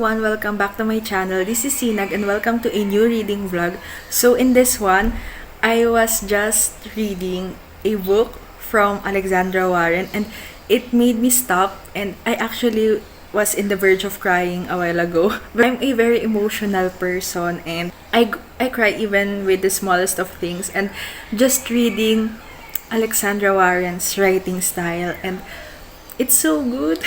everyone, welcome back to my channel. This is Sinag and welcome to a new reading vlog. So in this one, I was just reading a book from Alexandra Warren and it made me stop, and I actually was in the verge of crying a while ago. But I'm a very emotional person and I cry even with the smallest of things, and just reading Alexandra Warren's writing style, and it's so good.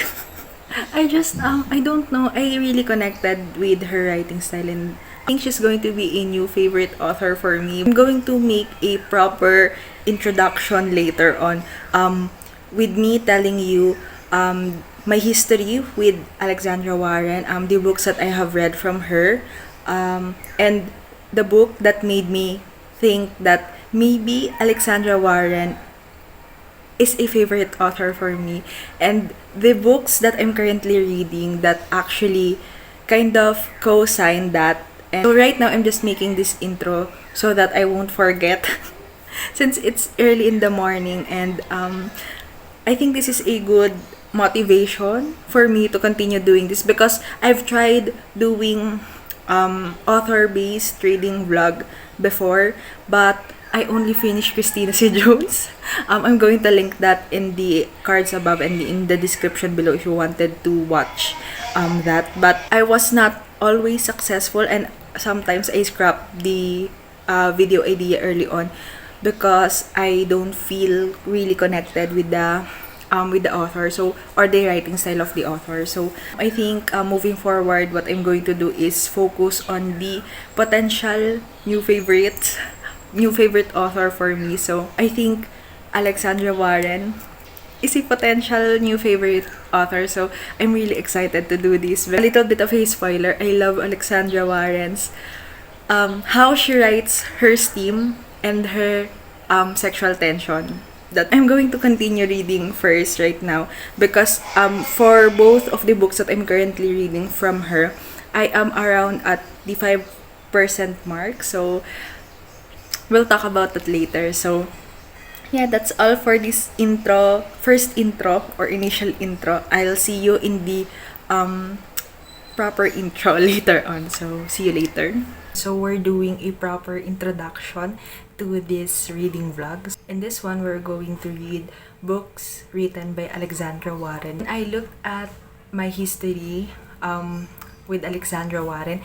I don't know, I really connected with her writing style, and I think she's going to be a new favorite author for me. I'm going to make a proper introduction later on, with me telling you my history with Alexandra Warren, the books that I have read from her, and the book that made me think that maybe Alexandra Warren is a favorite author for me, and the books that I'm currently reading that actually kind of co-sign that. And so right now I'm just making this intro so that I won't forget since it's early in the morning, and I think this is a good motivation for me to continue doing this, because I've tried doing author-based reading vlog before, but I only finished Christina C. Jones. I'm going to link that in the cards above and in the description below if you wanted to watch that. But I was not always successful, and sometimes I scrap the video idea early on because I don't feel really connected with the author, so, or the writing style of the author. So I think moving forward, what I'm going to do is focus on the potential new favorite author for me. So I think Alexandra Warren is a potential new favorite author, so I'm really excited to do this. A little bit of a spoiler, I love Alexandra Warren's how she writes her steam and her sexual tension. That I'm going to continue reading first right now, because for both of the books that I'm currently reading from her, I am around at the 5% mark, so we'll talk about that later. So yeah, that's all for this first intro or initial intro. I'll see you in the proper intro later on, so see you later. So we're doing a proper introduction to this reading vlogs. In this one, we're going to read books written by Alexandra Warren. I looked at my history with Alexandra Warren,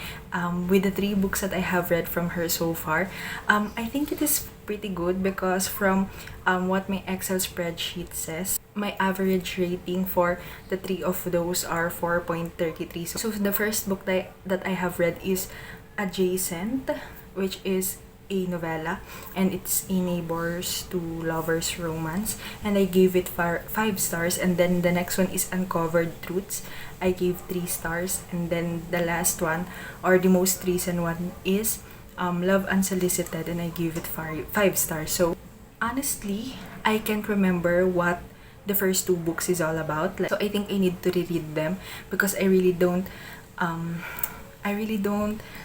with the 3 books that I have read from her so far. I think it is pretty good, because from what my Excel spreadsheet says, my average rating for the 3 of those are 4.33. So the first book that I have read is Adjacent, which is a novella, and it's a neighbors to lovers romance, and I gave it 5 stars. And then the next one is Uncovered Truths, I gave 3 stars. And then the last one, or the most recent one, is Love Unsolicited, and I gave it 5 stars. So honestly, I can't remember what the first 2 books is all about. So I think I need to reread them, because I really don't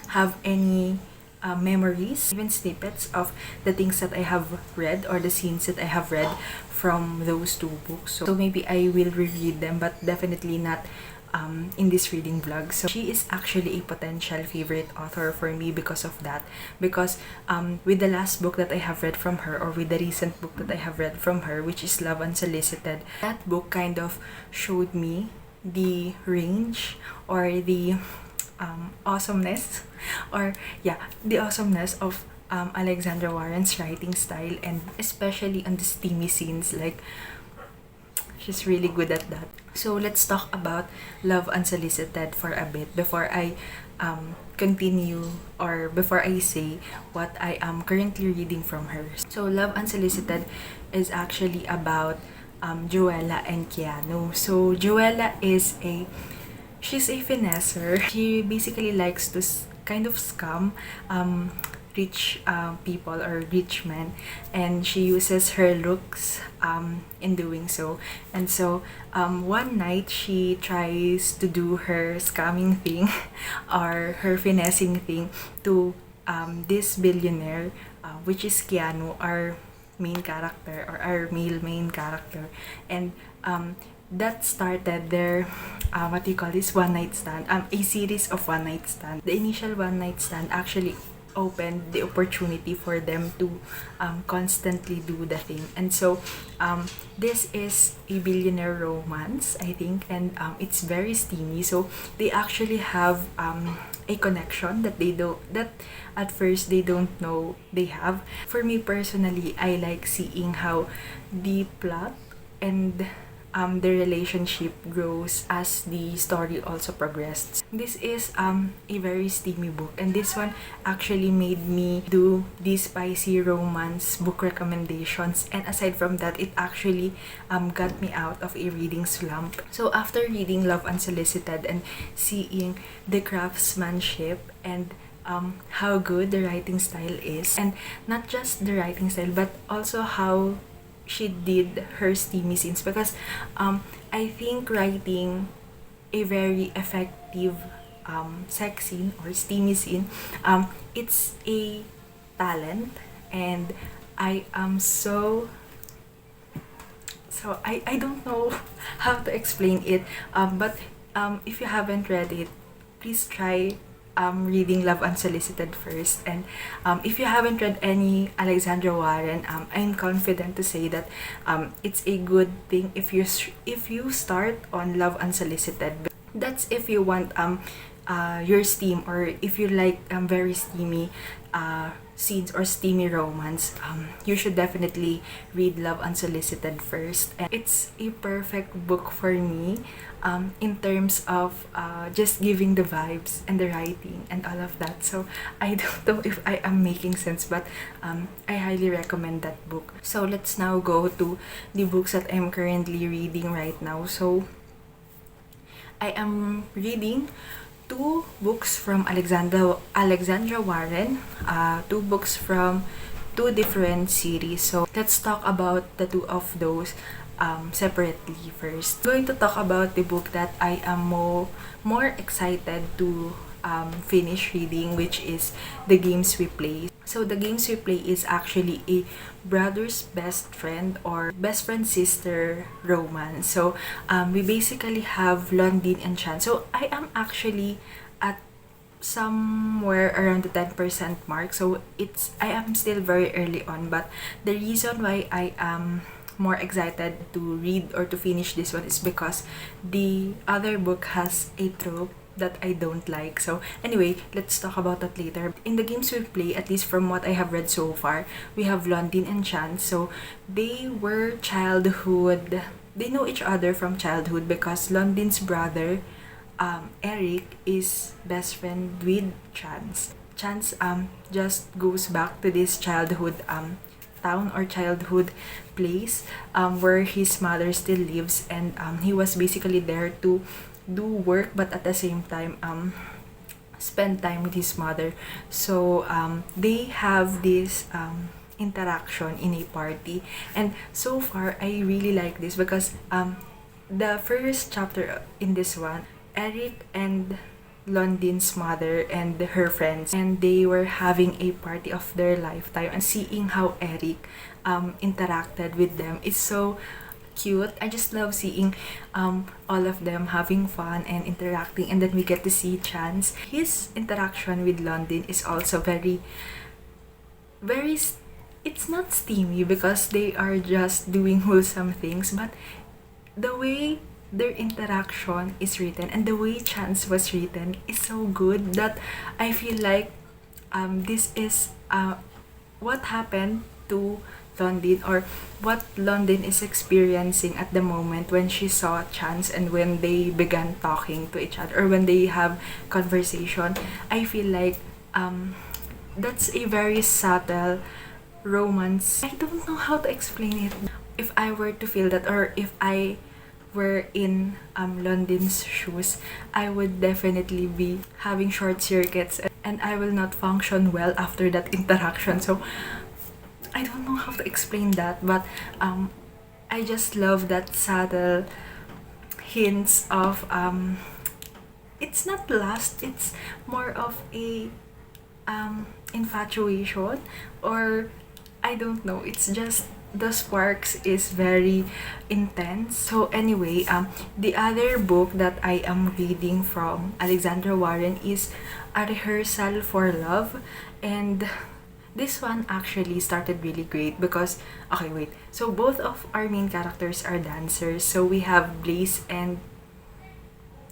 have any memories, even snippets of the things that I have read or the scenes that I have read from those 2 books. So maybe I will reread them, but definitely not in this reading vlog. So she is actually a potential favorite author for me because of that. Because with the last book that I have read from her, or with the recent book that I have read from her, which is Love Unsolicited, that book kind of showed me the range or the awesomeness, the awesomeness of Alexandra Warren's writing style, and especially on the steamy scenes. Like, she's really good at that. So let's talk about Love Unsolicited for a bit before I continue, or before I say what I am currently reading from her. So Love Unsolicited is actually about Joella and Keanu. So Joella she's a finesser. She basically likes to kind of scam rich people or rich men, and she uses her looks in doing so. And so one night she tries to do her scamming thing or her finessing thing to this billionaire, which is Keanu, our main character, or our male main character. And that started their what do you call this, one night stand, a series of one night stand. The initial one night stand actually opened the opportunity for them to constantly do the thing. And so this is a billionaire romance, I think, and it's very steamy. So they actually have a connection that they don't, that at first they don't know they have. For me personally, I like seeing how the plot and the relationship grows as the story also progressed. This is a very steamy book, and this one actually made me do these spicy romance book recommendations, and aside from that, it actually got me out of a reading slump. So after reading Love Unsolicited and seeing the craftsmanship and how good the writing style is, and not just the writing style but also how she did her steamy scenes, because I think writing a very effective sex scene or steamy scene, it's a talent, and I am I don't know how to explain it, but if you haven't read it, please try reading Love Unsolicited first. And if you haven't read any Alexandra Warren, I'm confident to say that it's a good thing if you start on Love Unsolicited. That's if you want your steam, or if you like very steamy scenes or steamy romance, you should definitely read Love Unsolicited first. And it's a perfect book for me in terms of just giving the vibes and the writing and all of that. So I don't know if I am making sense, but I highly recommend that book. So let's now go to the books that I'm currently reading right now. So I am reading two books from Alexandra Warren, two books from two different series. So let's talk about the two of those separately first. I'm going to talk about the book that I am more excited to finish reading, which is The Games We Play. So The Games We Play is actually a brother's best friend or best friend sister romance. So we basically have Londin and Chan. So I am actually at somewhere around the 10% mark. So I am still very early on, but the reason why I am more excited to read or to finish this one is because the other book has a trope that I don't like. So anyway, let's talk about that later. In The Games We Play, at least from what I have read so far, we have Londin and Chan. So they were childhood, they know each other from childhood because Londin's brother Eric is best friend with Chan's. Chan's just goes back to this childhood town or childhood place where his mother still lives, and he was basically there to do work but at the same time spend time with his mother. So they have this interaction in a party, and so far I really like this because the first chapter in this one, Eric and Londin's mother and her friends, and they were having a party of their lifetime, and seeing how Eric interacted with them is so cute. I just love seeing all of them having fun and interacting, and then we get to see Chance. His interaction with London is also very it's not steamy because they are just doing wholesome things, but the way their interaction is written and the way Chance was written is so good that I feel like this is what happened to London, or what London is experiencing at the moment when she saw Chance and when they began talking to each other or when they have conversation. I feel like that's a very subtle romance. I don't know how to explain it. If I were to feel that, or if I were in London's shoes, I would definitely be having short circuits and I will not function well after that interaction. So I don't know how to explain that, but I just love that subtle hints of it's not lust, it's more of a infatuation, or I don't know, it's just the sparks is very intense. So anyway, the other book that I am reading from Alexandra Warren is A Rehearsal for Love, and this one actually started really great because, okay, wait. So both of our main characters are dancers. So we have Blaze and,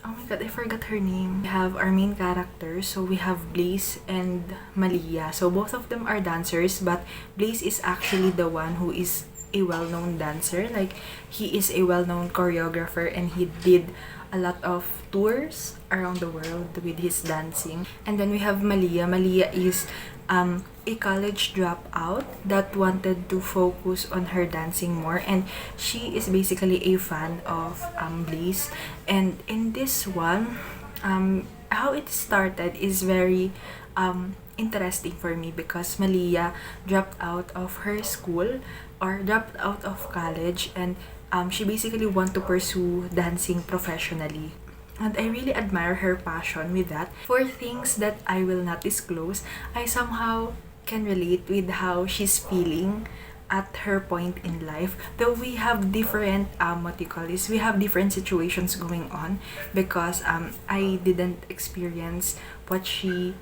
oh my god, I forgot her name. We have our main characters. So we have Blaze and Malia. So both of them are dancers, but Blaze is actually the one who is a well-known dancer. Like, he is a well-known choreographer and he did a lot of tours around the world with his dancing. And then we have Malia. Malia is a college dropout that wanted to focus on her dancing more, and she is basically a fan of Blaze. And in this one, how it started is very interesting for me because Malia dropped out of her school or dropped out of college, and she basically want to pursue dancing professionally. And I really admire her passion with that. For things that I will not disclose, I somehow can relate with how she's feeling at her point in life. Though we have different, we have different situations going on because I didn't experience what she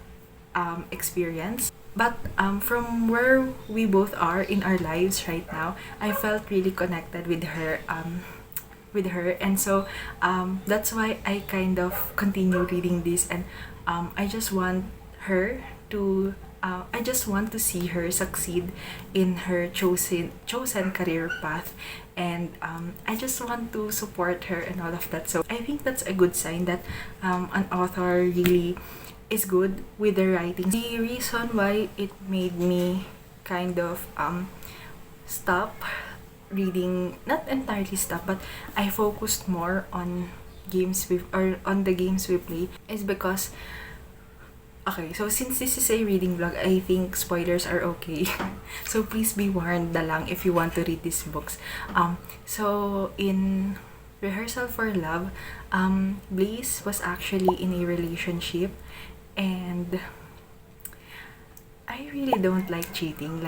experienced. But from where we both are in our lives right now, I felt really connected with her. And so that's why I kind of continue reading this, and I just want her to I just want to see her succeed in her chosen career path, and I just want to support her and all of that. So I think that's a good sign that an author really is good with the writing. The reason why it made me kind of stop reading, not entirely stop, but I focused more on on the games we play, is because, okay, so since this is a reading vlog, I think spoilers are okay. So please be warned na lang if you want to read these books. So in Rehearsal for Love, Blaze was actually in a relationship, and I really don't like cheating.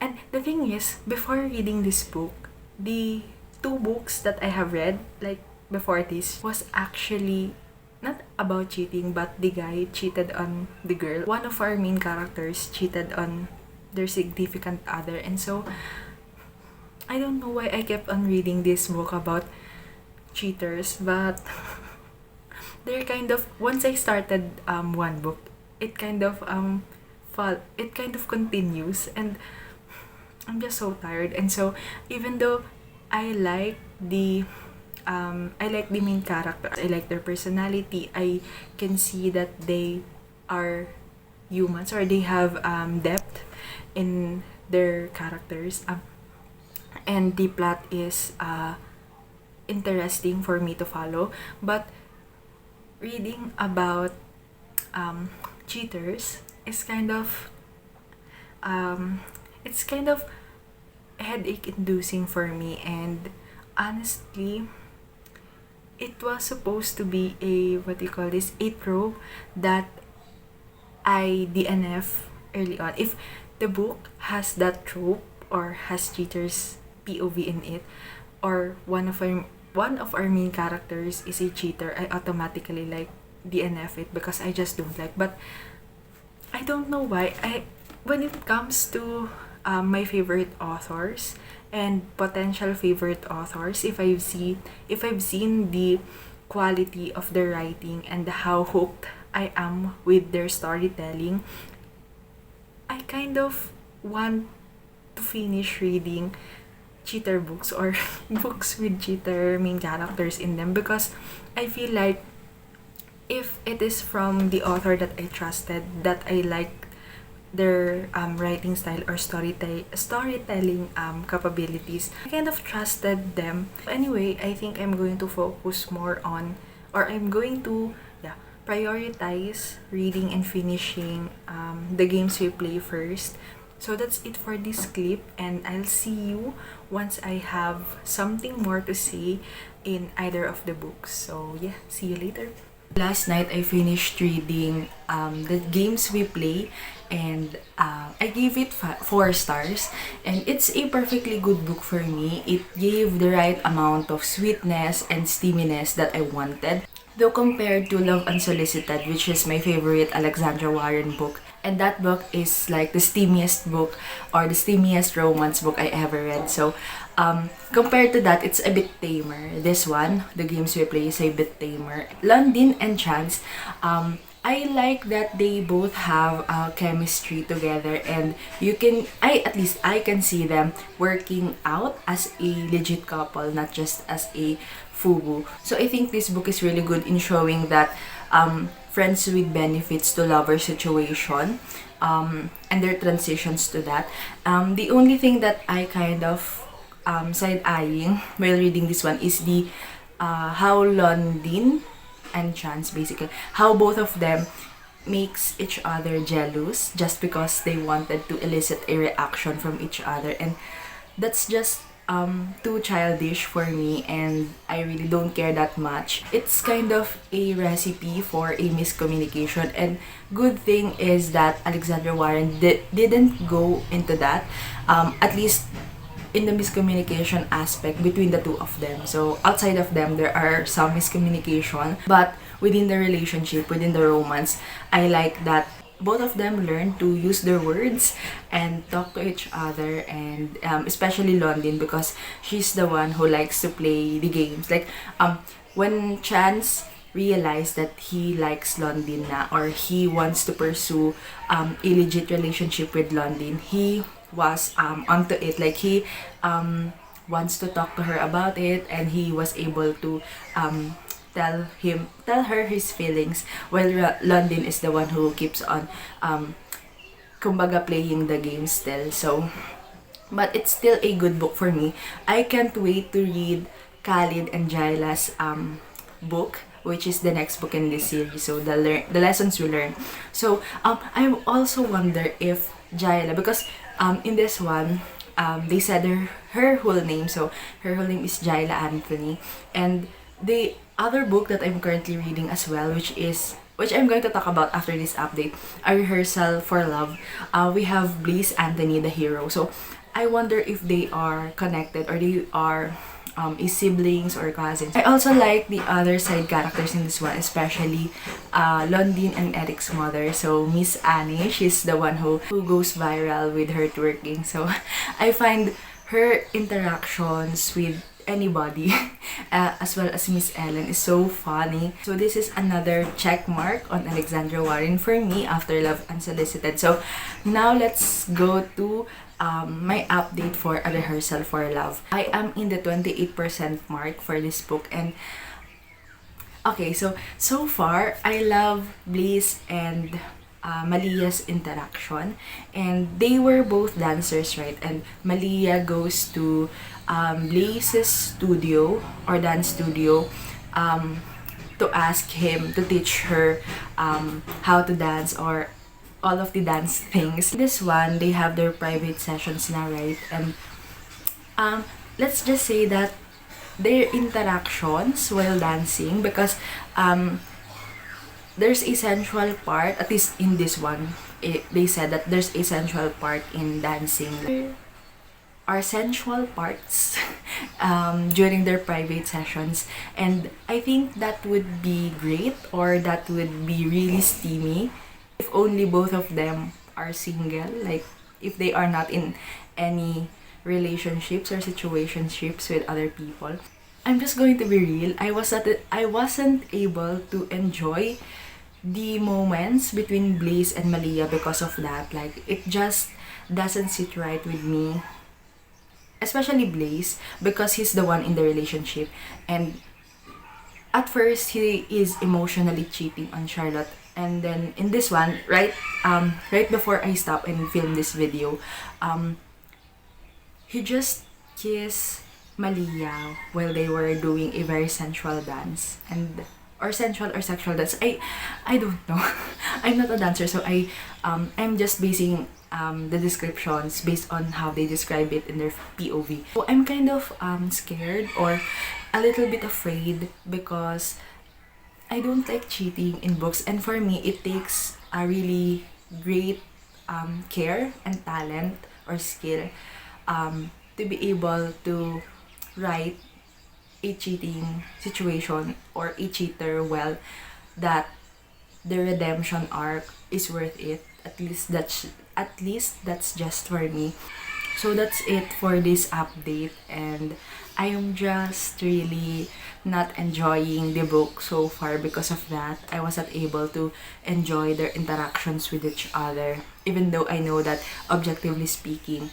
And the thing is, before reading this book, the two books that I have read, like before this, was actually not about cheating, but the guy cheated on the girl. One of our main characters cheated on their significant other, and so I don't know why I kept on reading this book about cheaters, but they're kind of, once I started one book, it kind of continues, and I'm just so tired. And so even though I like the main characters, I like their personality, I can see that they are humans, or they have depth in their characters, and the plot is interesting for me to follow. But reading about cheaters is kind of it's kind of headache inducing for me, and honestly, it was supposed to be a, a trope that I DNF early on. If the book has that trope or has cheaters POV in it, or one of our main characters is a cheater, I automatically DNF it because I just don't like. But I don't know why. When it comes to my favorite authors and potential favorite authors, if I've seen the quality of their writing and how hooked I am with their storytelling, I kind of want to finish reading cheater books or books with cheater main characters in them, because I feel like if it is from the author that I trusted, that I like their writing style or storytelling capabilities, I kind of trusted them. Anyway, I think I'm going to focus more on, or I'm going to prioritize reading and finishing the games we play first. So that's it for this clip, and I'll see you once I have something more to say in either of the books. So yeah, see you later. Last night, I finished reading The Games We Play, and I gave it 4 stars. And it's a perfectly good book for me. It gave the right amount of sweetness and steaminess that I wanted. Though compared to Love Unsolicited, which is my favorite Alexandra Warren book, and that book is like the steamiest book or the steamiest romance book I ever read. So, compared to that, it's a bit tamer. This one, The Games We Play, is a bit tamer. London and Chance, I like that they both have chemistry together, and at least I can see them working out as a legit couple, not just as a FUBU. So I think this book is really good in showing that friends with benefits to lover situation, and their transitions to that. The only thing that I kind of side-eyeing while reading this one is the how London and Chance, basically, how both of them makes each other jealous just because they wanted to elicit a reaction from each other, and that's just too childish for me, and I really don't care that much. It's kind of a recipe for a miscommunication, and good thing is that Alexandra Warren didn't go into that, at least in the miscommunication aspect between the two of them. So outside of them, there are some miscommunication, but within the relationship, within the romance, I like that both of them learn to use their words and talk to each other, and especially London, because she's the one who likes to play the games. Like when Chance realized that he likes London na, or he wants to pursue a legit relationship with London, he was onto it. Like he wants to talk to her about it, and he was able to tell her his feelings, while London is the one who keeps on kumbaga playing the game still. So, but it's still a good book for me. I can't wait to read Khalid and Jaila's book, which is the next book in this series. So the lessons we learn. So I also wonder if Jaila, because in this one, they said her whole name. So her whole name is Jaila Anthony, and the other book that I'm currently reading as well, which I'm going to talk about after this update, A Rehearsal for Love. We have Blaze Anthony, the hero. So I wonder if they are connected, or they are siblings or cousins. I also like the other side characters in this one, especially London and Eric's mother. So Miss Annie, she's the one who goes viral with her twerking. So I find her interactions with anybody as well as Miss Ellen is so funny. So this is another check mark on Alexandra Warren for me after Love Unsolicited. So now let's go to my update for A Rehearsal for Love. I am in the 28% mark for this book, and okay, so far I love Blaze and Malia's interaction, and they were both dancers, right? And Malia goes to Blaze's studio or dance studio to ask him to teach her how to dance, or all of the dance things. This one, they have their private sessions now, right? And let's just say that their interactions while dancing, because there's a sensual part, at least in this one, they said that there's a sensual part in dancing. There are sensual parts during their private sessions, and I think that would be great, or that would be really steamy if only both of them are single, like if they are not in any relationships or situationships with other people. I'm just going to be real, I wasn't able to enjoy the moments between Blaze and Malia because of that. Like, it just doesn't sit right with me, especially Blaze, because he's the one in the relationship, and at first he is emotionally cheating on Charlotte. And then in this one, right before I stop and film this video, he just kissed Malia while they were doing a very sensual dance, or sensual or sexual dance. I don't know. I'm not a dancer, so I'm just basing the descriptions based on how they describe it in their POV. So I'm kind of scared, or a little bit afraid, because I don't like cheating in books, and for me, it takes a really great care and talent or skill to be able to write a cheating situation or a cheater well, that the redemption arc is worth it. At least that's just for me. So that's it for this update, and I am just really not enjoying the book so far. Because of that, I wasn't able to enjoy their interactions with each other, even though I know that objectively speaking,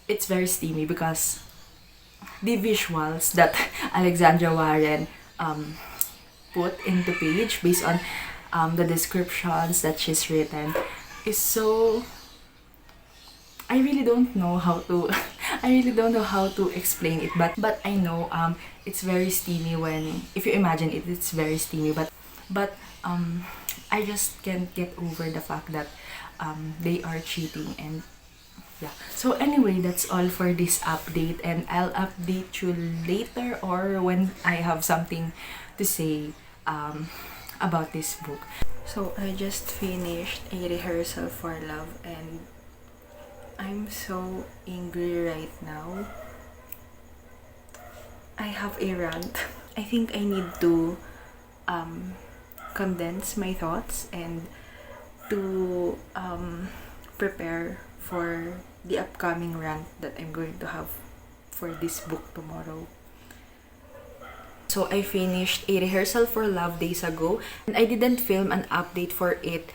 it's very steamy because the visuals that Alexandra Warren put into page based on the descriptions that she's written is so, I really don't know how to I really don't know how to explain it, but I know it's very steamy. When if you imagine it, it's very steamy, but I just can't get over the fact that they are cheating. And yeah, so anyway, that's all for this update, and I'll update you later or when I have something to say about this book. So I just finished a rehearsal for love, and I'm so angry right now. I have a rant. I think I need to condense my thoughts and to prepare for the upcoming rant that I'm going to have for this book tomorrow. So I finished a rehearsal for love days ago, and I didn't film an update for it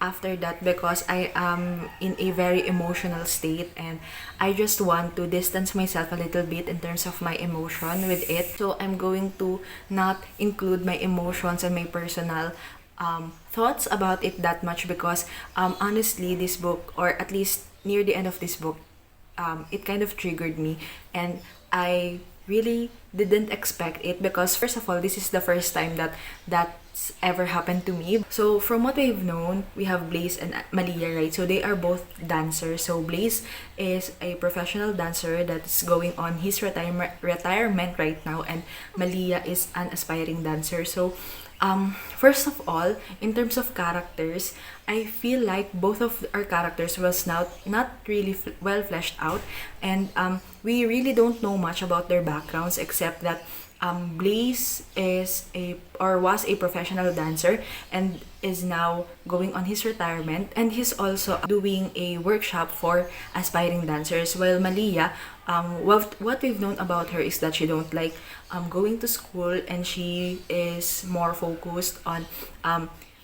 after that because I am in a very emotional state, and I just want to distance myself a little bit in terms of my emotion with it. So I'm going to not include my emotions and my personal thoughts about it that much because honestly, this book, or at least near the end of this book, it kind of triggered me, and I really didn't expect it because first of all, this is the first time that that's ever happened to me. So from what we've known, we have Blaze and Malia, right? So they are both dancers. So Blaze is a professional dancer that's going on his retirement right now, and Malia is an aspiring dancer. So first of all, in terms of characters, I feel like both of our characters was not really well fleshed out, and we really don't know much about their backgrounds except that Blaze was a professional dancer and is now going on his retirement, and he's also doing a workshop for aspiring dancers. While Malia, what we've known about her is that she don't like going to school, and she is more focused on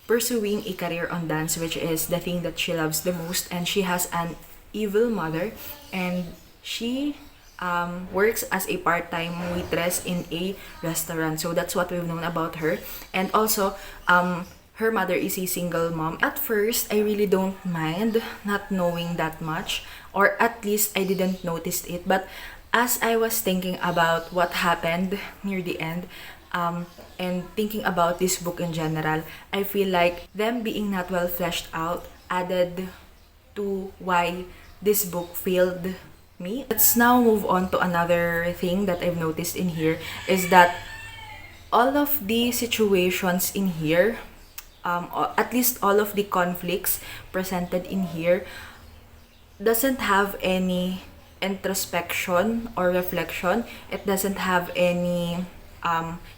pursuing a career on dance, which is the thing that she loves the most. And she has an evil mother, and she works as a part-time waitress in a restaurant. So that's what we've known about her. And also, her mother is a single mom. At first, I really don't mind not knowing that much, or at least I didn't notice it. But as I was thinking about what happened near the end, and thinking about this book in general, I feel like them being not well fleshed out added to why this book failed me. Let's now move on to another thing that I've noticed in here, is that all of the situations in here, or at least all of the conflicts presented in here, doesn't have any introspection or reflection. It doesn't have any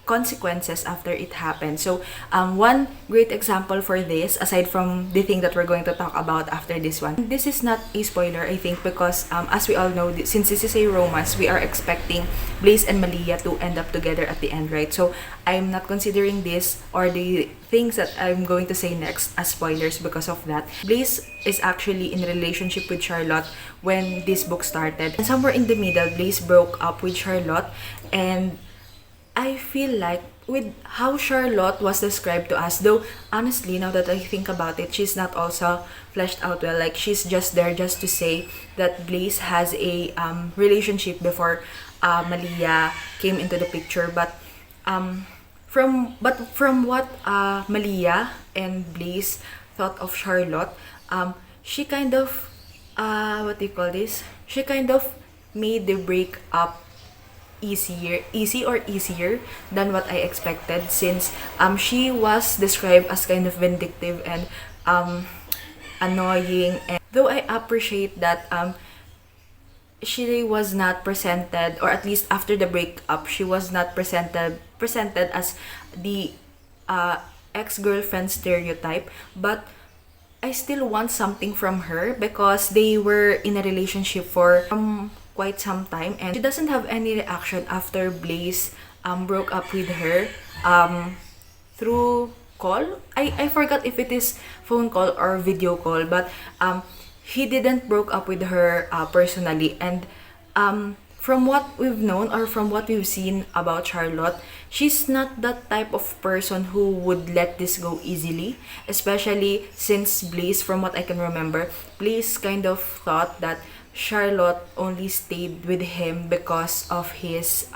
consequences after it happened. So one great example for this, aside from the thing that we're going to talk about after this one, this is not a spoiler, I think, because as we all know, since this is a romance, we are expecting Blaze and Malia to end up together at the end, right? So I'm not considering this or the things that I'm going to say next as spoilers because of that. Blaze is actually in a relationship with Charlotte when this book started, and somewhere in the middle, Blaze broke up with Charlotte. And I feel like with how Charlotte was described to us, though honestly, now that I think about it, she's not also fleshed out well. Like, she's just there just to say that Blaze has a relationship before Malia came into the picture. But from what Malia and Blaze thought of Charlotte, she kind of what do you call this? She kind of made the breakup easier than what I expected, since she was described as kind of vindictive and annoying. And though I appreciate that she was not presented, or at least after the breakup, she was not presented as the ex-girlfriend stereotype, but I still want something from her because they were in a relationship for quite some time, and she doesn't have any reaction after Blaze broke up with her through call. I forgot if it is phone call or video call, but he didn't broke up with her personally. And from what we've known, or from what we've seen about Charlotte, she's not that type of person who would let this go easily, especially since Blaze, from what I can remember, Blaze kind of thought that Charlotte only stayed with him because of his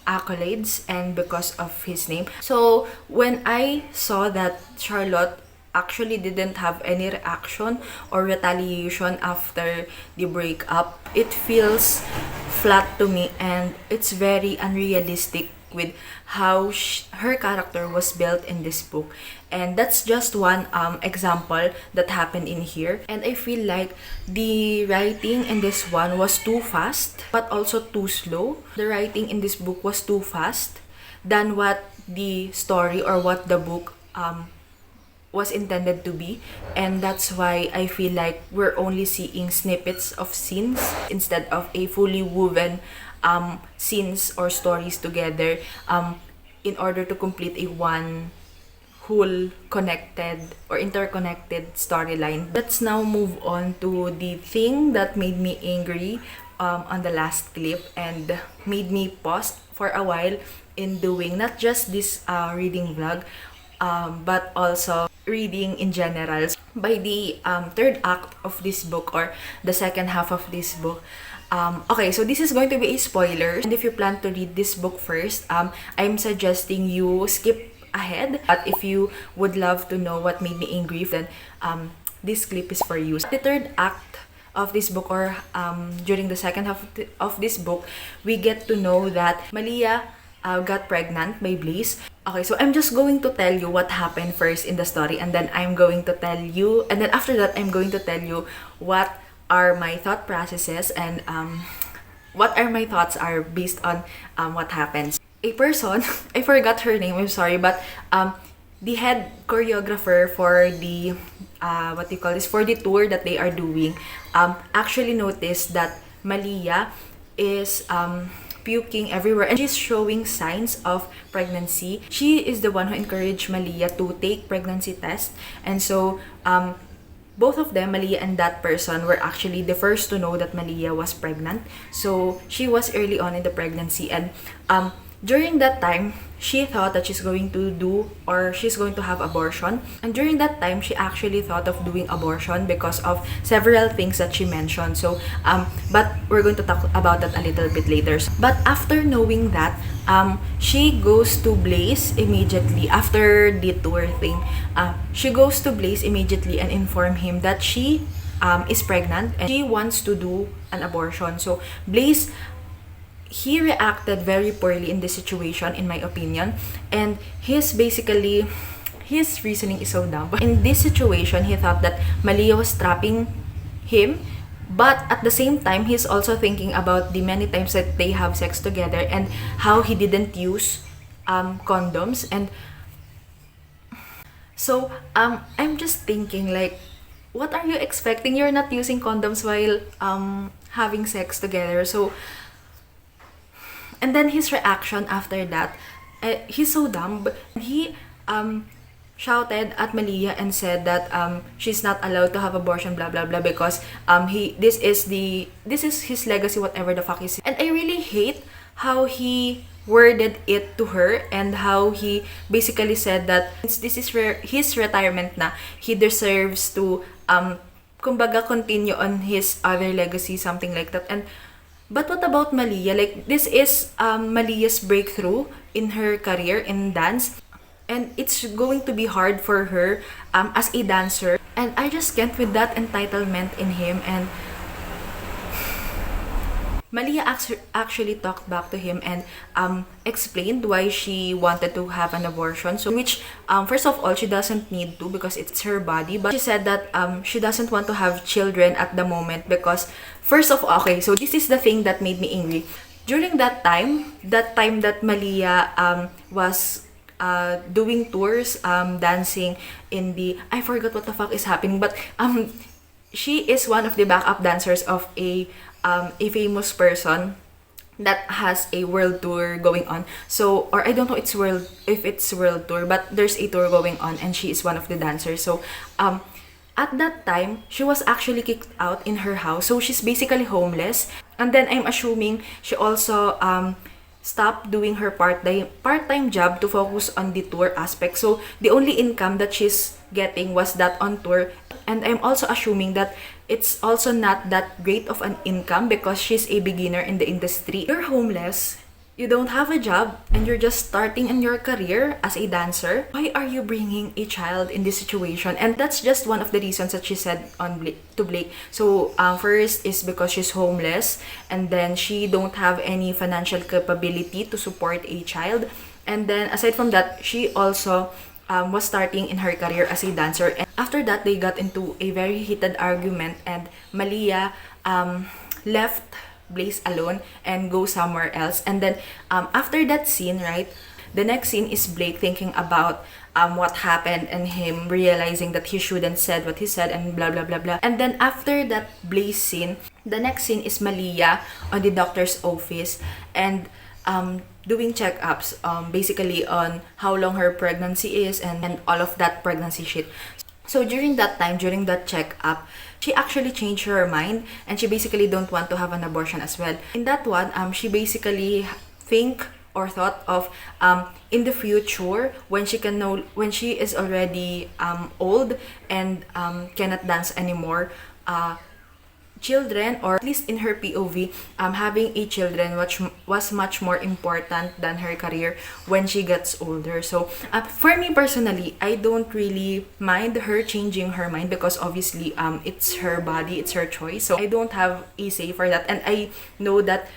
accolades and because of his name. So when I saw that Charlotte actually didn't have any reaction or retaliation after the breakup, it feels flat to me, and it's very unrealistic with how her character was built in this book. And that's just one example that happened in here. And I feel like the writing in this one was too fast, but also too slow. The writing in this book was too fast than what the story or what the book was intended to be, and that's why I feel like we're only seeing snippets of scenes instead of a fully woven scenes or stories together in order to complete a one whole connected or interconnected storyline. Let's now move on to the thing that made me angry on the last clip and made me pause for a while in doing not just this reading vlog, but also reading in general. By the third act of this book, or the second half of this book, okay, so this is going to be a spoiler, and if you plan to read this book first, I'm suggesting you skip ahead. But if you would love to know what made me angry, then this clip is for you. The third act of this book, or during the second half of this book, we get to know that Malia got pregnant by Blaze. Okay, so I'm just going to tell you what happened first in the story, and then I'm going to tell you, and then after that, I'm going to tell you what are my thought processes and what are my thoughts are based on what happens. A person, I forgot her name, I'm sorry, but the head choreographer for the what do you call this, for the tour that they are doing, actually noticed that Malia is puking everywhere and she's showing signs of pregnancy. She is the one who encouraged Malia to take pregnancy test, and so both of them, Malia and that person, were actually the first to know that Malia was pregnant. So she was early on in the pregnancy, and during that time, she thought that she's going to do, or she's going to have abortion. And during that time, she actually thought of doing abortion because of several things that she mentioned. So, but we're going to talk about that a little bit later. But after knowing that, she goes to Blaze immediately after the tour thing. She goes to Blaze immediately and inform him that she is pregnant and she wants to do an abortion. So Blaze, he reacted very poorly in this situation, in my opinion, and his reasoning is so dumb. In this situation, he thought that Malia was trapping him, but at the same time, he's also thinking about the many times that they have sex together and how he didn't use condoms. And so I'm just thinking, like, what are you expecting? You're not using condoms while having sex together. So, and then his reaction after that, he's so dumb. But he shouted at Malia and said that she's not allowed to have abortion, blah blah blah, because this is his legacy, whatever the fuck is. And I really hate how he worded it to her, and how he basically said that since this is his retirement na, he deserves to kumbaga continue on his other legacy, something like that. And but what about Malia? Like, this is Malia's breakthrough in her career in dance, and it's going to be hard for her as a dancer. And I just can't with that entitlement in him. And Malia actually talked back to him and explained why she wanted to have an abortion. So, which, first of all, she doesn't need to because it's her body. But she said that she doesn't want to have children at the moment because, first of all, okay, so this is the thing that made me angry. During that time that Malia was doing tours, dancing in the, I forgot what the fuck is happening, but she is one of the backup dancers of a famous person that has a world tour going on. So, or I don't know if it's world tour, but there's a tour going on and she is one of the dancers. So at that time, she was actually kicked out in her house. So she's basically homeless. And then I'm assuming she also stopped doing her part-time job to focus on the tour aspect. So the only income that she's getting was that on tour. And I'm also assuming that it's also not that great of an income because she's a beginner in the industry. You're homeless, you don't have a job, and you're just starting in your career as a dancer. Why are you bringing a child in this situation? And that's just one of the reasons that she said to Blake. So first is because she's homeless, and then she don't have any financial capability to support a child. And then aside from that, she also was starting in her career as a dancer. And after that, they got into a very heated argument, and Malia left Blaze alone and go somewhere else. And then after that scene, right, the next scene is Blake thinking about what happened and him realizing that he shouldn't said what he said and blah blah blah blah. And then after that Blaze scene, the next scene is Malia on the doctor's office and doing checkups, basically on how long her pregnancy is and all of that pregnancy shit. So during that time, during that checkup, she actually changed her mind and she basically don't want to have an abortion as well. In that one, she basically thought of in the future when she is already old and cannot dance anymore, children, or at least in her POV, having a children which was much more important than her career when she gets older. So for me personally, I don't really mind her changing her mind because obviously it's her body, it's her choice. So I don't have a say for that, and I know that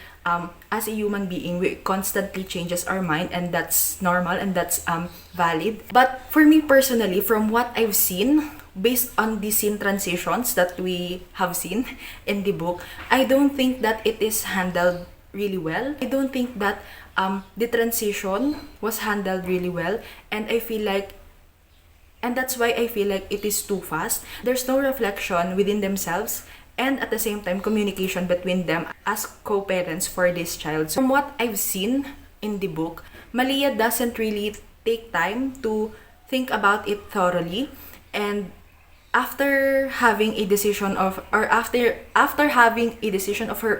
as a human being, we constantly changes our mind, and that's normal and that's valid. But for me personally, from what I've seen, based on the scene transitions that we have seen in the book, I don't think that it is handled really well. I don't think that the transition was handled really well, and that's why I feel like it is too fast. There's no reflection within themselves, and at the same time, communication between them as co-parents for this child. So from what I've seen in the book, Malia doesn't really take time to think about it thoroughly, and after having a decision of her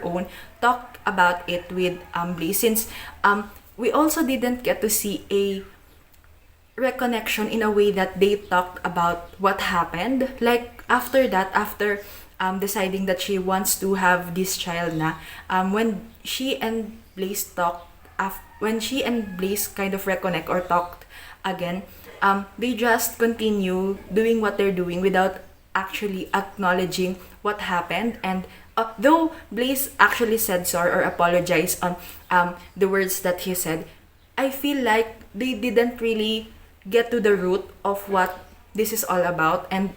own, talk about it with Blaze, since we also didn't get to see a reconnection in a way that they talked about what happened. Like after that, after deciding that she wants to have this child na, when she and Blaze kind of reconnect or talked again, they just continue doing what they're doing without actually acknowledging what happened. And though Blaze actually said sorry or apologized on the words that he said, I feel like they didn't really get to the root of what this is all about. And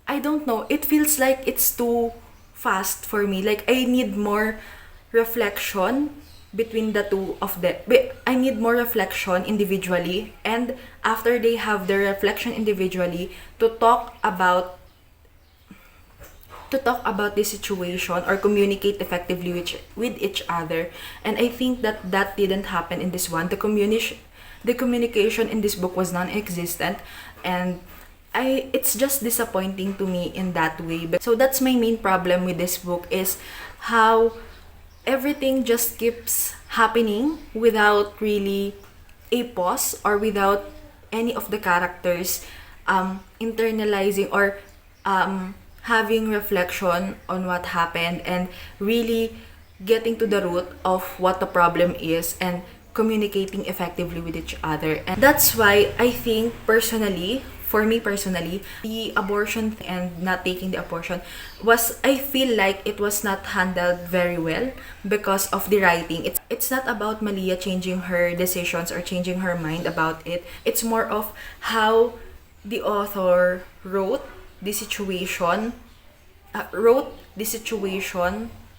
I don't know, it feels like it's too fast for me. Like I need more reflection between the two of them. I need more reflection individually, and after they have their reflection individually, to talk about the situation or communicate effectively with each other. And I think that didn't happen in this one. The communication in this book was non-existent, and it's just disappointing to me in that way. So that's my main problem with this book, is how everything just keeps happening without really a pause, or without any of the characters internalizing or having reflection on what happened and really getting to the root of what the problem is and communicating effectively with each other. And that's why I think personally, for me personally, the abortion and not taking the abortion was, I feel like it was not handled very well because of the writing. It's not about Malia changing her decisions or changing her mind about it. It's more of how the author wrote the situation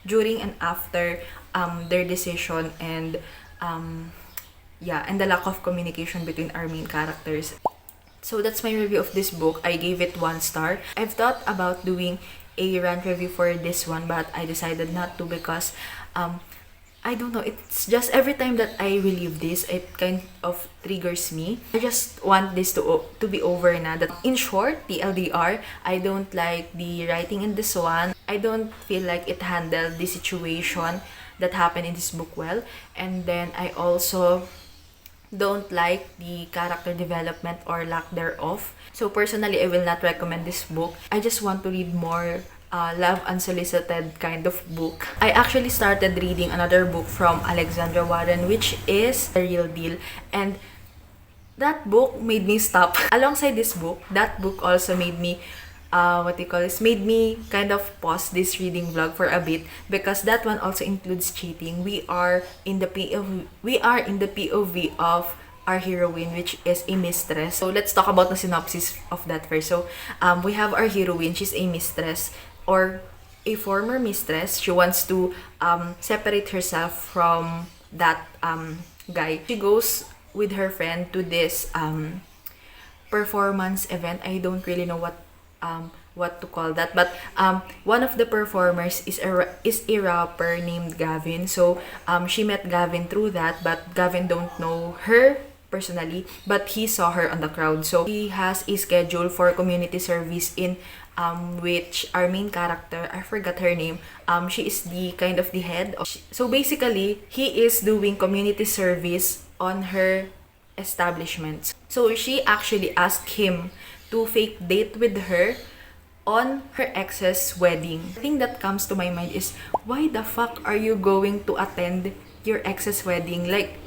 during and after their decision, and and the lack of communication between our main characters. So that's my review of this book. I gave it 1 star. I've thought about doing a rant review for this one, but I decided not to because I don't know, it's just every time that I relive this, it kind of triggers me. I just want this to be over na. That in short, TLDR, I don't like the writing in this one. I don't feel like it handled the situation that happened in this book well. And then I also don't like the character development or lack thereof. So personally, I will not recommend this book. I just want to read more love unsolicited kind of book. I actually started reading another book from Alexandra Warren, which is The Real Deal, and that book made me stop. Alongside this book, that book also made me made me kind of pause this reading vlog for a bit because that one also includes cheating. We are in the POV of our heroine, which is a mistress. So let's talk about the synopsis of that first. So we have our heroine. She's a mistress or a former mistress. She wants to separate herself from that guy. She goes with her friend to this performance event. I don't really know what to call that, but one of the performers is a rapper named Gavin. So she met Gavin through that, but Gavin don't know her personally, but he saw her on the crowd. So he has a schedule for community service in which our main character, I forgot her name, she is the kind of the head of, so basically he is doing community service on her establishment. So she actually asked him to fake date with her on her ex's wedding. The thing that comes to my mind is, why the fuck are you going to attend your ex's wedding? Like,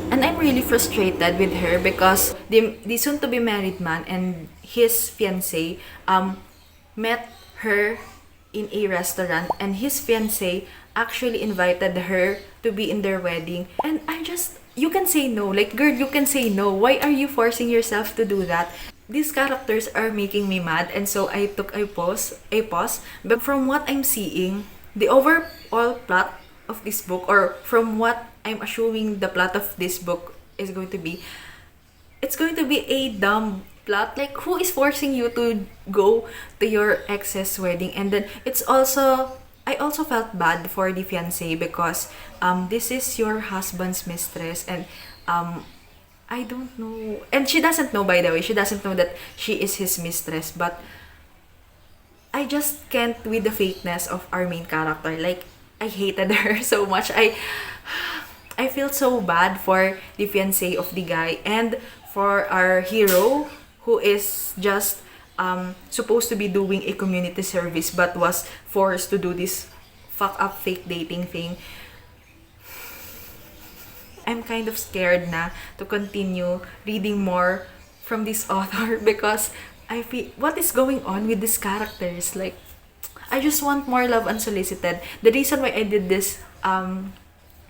and I'm really frustrated with her because the soon-to-be married man and his fiancée met her in a restaurant, and his fiancée actually invited her to be in their wedding. And you can say no. Like, girl, you can say no. Why are you forcing yourself to do that? These characters are making me mad, and so I took a pause. But from what I'm seeing, the overall plot of this book, or from what I'm assuming the plot of this book is going to be, it's going to be a dumb plot. Like, who is forcing you to go to your ex's wedding? And then I also felt bad for the fiancé because this is your husband's mistress, and I don't know, and she doesn't know, by the way, she doesn't know that she is his mistress. But I just can't with the fakeness of our main character. Like, I hated her so much. I feel so bad for the fiancé of the guy and for our hero, who is just supposed to be doing a community service but was forced to do this fuck up fake dating thing. I'm kind of scared na to continue reading more from this author because I feel, what is going on with these characters? Like, I just want more love unsolicited. The reason why I did this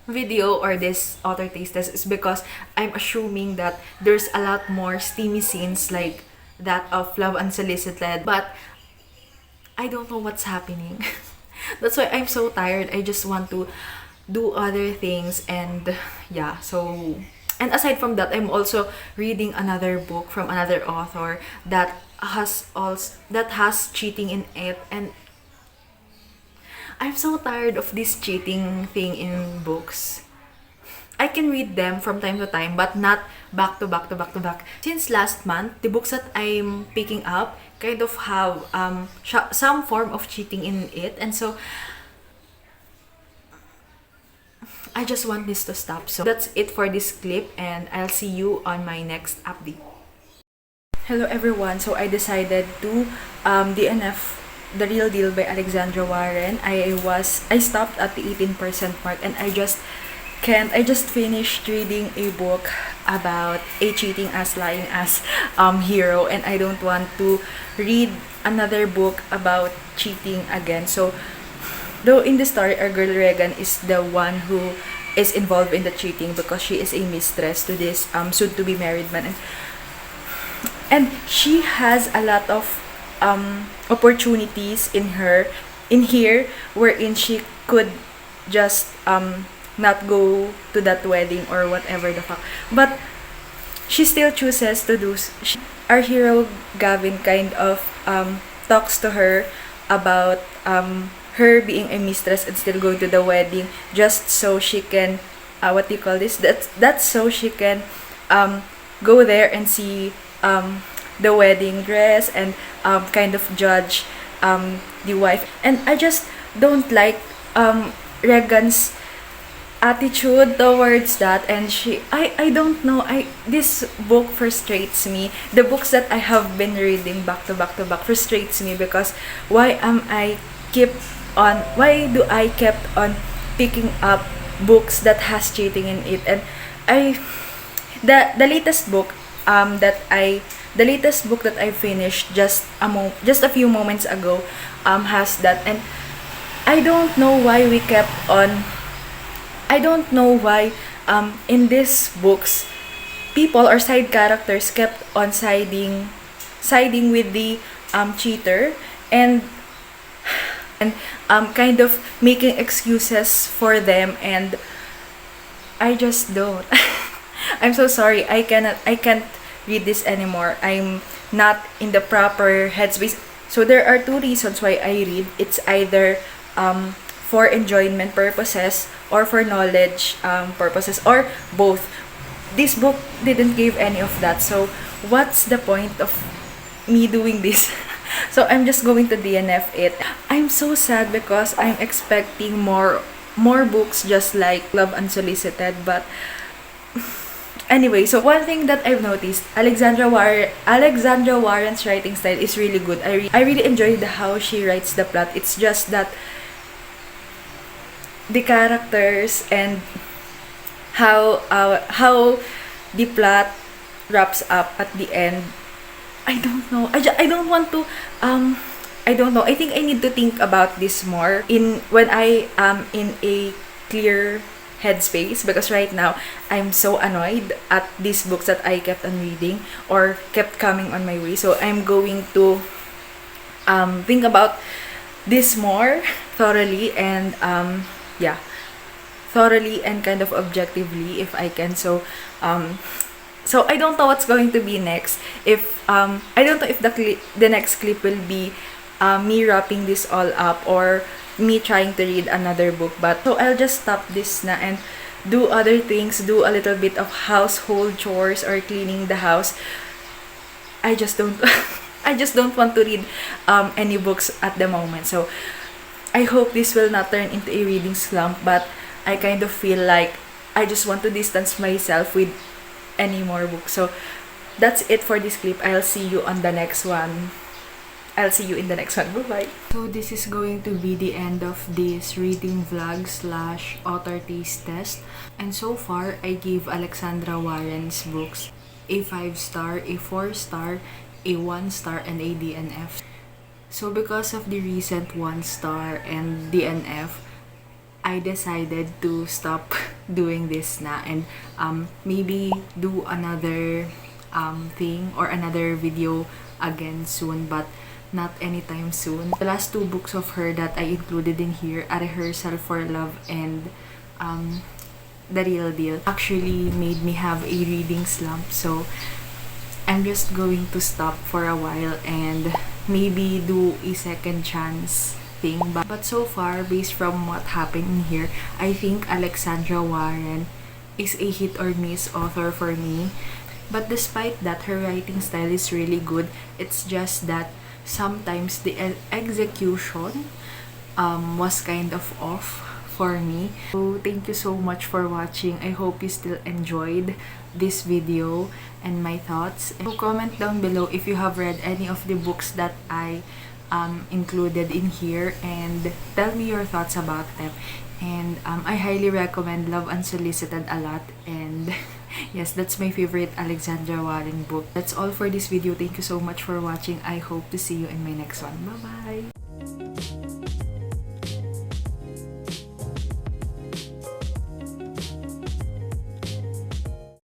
video or this author taste test is because I'm assuming that there's a lot more steamy scenes like that of love unsolicited, but I don't know what's happening. That's why I'm so tired. I just want to do other things, and yeah. So, and aside from that, I'm also reading another book from another author that has cheating in it, and I'm so tired of this cheating thing in books. I can read them from time to time, but not back to back to back to back. Since last month, the books that I'm picking up kind of have some form of cheating in it, and so I just want this to stop. So that's it for this clip, and I'll see you on my next update. Hello everyone. So I decided to DNF The Real Deal by Alexandra Warren. I stopped at the 18% mark, and I just can't. I just finished reading a book about a cheating as lying as hero, and I don't want to read another book about cheating again. So, though in the story, our girl Regan is the one who is involved in the cheating because she is a mistress to this soon-to-be married man, and she has a lot of opportunities in here wherein she could just not go to that wedding or whatever the fuck, but she still chooses to do our hero Gavin kind of talks to her about her being a mistress and still going to the wedding just so she can what do you call this, that's so she can go there and see the wedding dress and kind of judge the wife. And I just don't like Regan's attitude towards that, and I don't know, this book frustrates me. The books that I have been reading back to back to back frustrates me because why do I kept on picking up books that has cheating in it? And the latest book that I finished just a few moments ago has that. And I don't know why in these books people or side characters kept on siding with the cheater and kind of making excuses for them, and I just don't. I'm so sorry. I can't read this anymore. I'm not in the proper headspace. So there are two reasons why I read. It's either for enjoyment purposes or for knowledge purposes, or both. This book didn't give any of that. So what's the point of me doing this? So I'm just going to DNF it. I'm so sad because I'm expecting more books just like Love Unsolicited, but anyway, so one thing that I've noticed, Alexandra Warren's writing style is really good. I really enjoyed how she writes the plot. It's just that the characters and how the plot wraps up at the end, I don't know. I don't want to I don't know. I think I need to think about this more when I am in a clear headspace, because right now I'm so annoyed at these books that I kept on reading or kept coming on my way. So I'm going to think about this more thoroughly and thoroughly and kind of objectively if I can. So I don't know what's going to be next. If I don't know if the next clip will be me wrapping this all up or me trying to read another book. But so I'll just stop this na and do other things, do a little bit of household chores or cleaning the house. I just don't I just don't want to read any books at the moment. So I hope this will not turn into a reading slump, but I kind of feel like I just want to distance myself with any more books. So that's it for this clip. I'll see you on the next one. I'll see you in the next one. Bye-bye. So this is going to be the end of this reading vlog / author taste test. And so far, I gave Alexandra Warren's books a 5-star, a 4-star, a 1-star, and a DNF. So because of the recent 1-star and DNF, I decided to stop doing this na and maybe do another thing or another video again soon, but not anytime soon. The last 2 books of her that I included in here, A Rehearsal for Love and The Real Deal, actually made me have a reading slump. So I'm just going to stop for a while and maybe do a second chance thing. But so far, based from what happened in here, I think Alexandra Warren is a hit or miss author for me. But despite that, her writing style is really good. It's just that sometimes the execution was kind of off for me. So thank you so much for watching. I hope you still enjoyed this video and my thoughts. So comment down below if you have read any of the books that I included in here, and tell me your thoughts about them. And I highly recommend Love Unsolicited a lot, and yes, that's my favorite Alexandra Warren book. That's all for this video. Thank you so much for watching. I hope to see you in my next one. Bye bye.